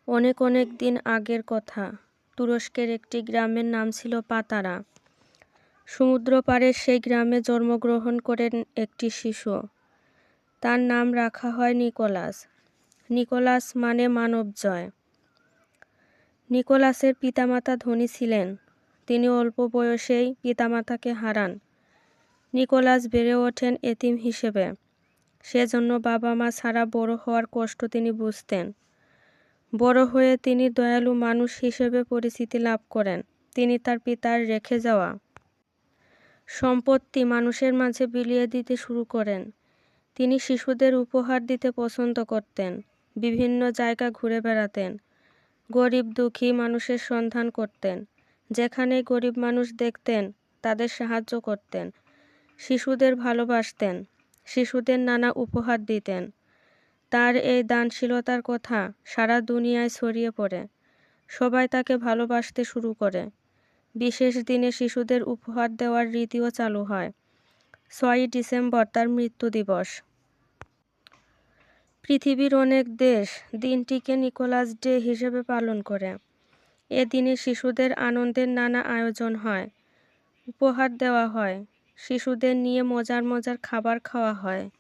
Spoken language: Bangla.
অনেক অনেক দিন আগের কথা। তুরস্কের একটি গ্রামের নাম ছিল পাতারা। সমুদ্র পাড়ের সেই গ্রামে জন্মগ্রহণ করেন একটি শিশু। তার নাম রাখা হয় নিকোলাস। নিকোলাস মানে মানব জয়। নিকোলাসের পিতামাতা ধনী ছিলেন। তিনি অল্প বয়সেই পিতামাতাকে হারান। নিকোলাস বেড়ে ওঠেন এতিম হিসেবে। সেজন্য বাবা মা ছাড়া বড় হওয়ার কষ্ট তিনি বুঝতেন। বড় হয়ে তিনি দয়ালু মানুষ হিসেবে পরিচিতি লাভ করেন। তিনি তার পিতার রেখে যাওয়া সম্পত্তি মানুষের মাঝে বিলিয়ে দিতে শুরু করেন। তিনি শিশুদের উপহার দিতে পছন্দ করতেন। বিভিন্ন জায়গা ঘুরে বেড়াতেন। গরিব দুঃখী মানুষের সন্ধান করতেন। যেখানেই গরিব মানুষ দেখতেন তাদের সাহায্য করতেন। শিশুদের ভালোবাসতেন। শিশুদের নানা উপহার দিতেন। তার এই দানশীলতার কথা সারা দুনিয়ায় ছড়িয়ে পড়ে। সবাই তাকে ভালোবাসতে শুরু করে। বিশেষ দিনে শিশুদের উপহার দেওয়ার রীতিও চালু হয়। 6ই ডিসেম্বর তার মৃত্যু দিবস। পৃথিবীর অনেক দেশ দিনটিকে নিকোলাস ডে হিসেবে পালন করে। এ দিনে শিশুদের আনন্দের নানা আয়োজন হয়। উপহার দেওয়া হয়। শিশুদের নিয়ে মজার মজার খাবার খাওয়া হয়।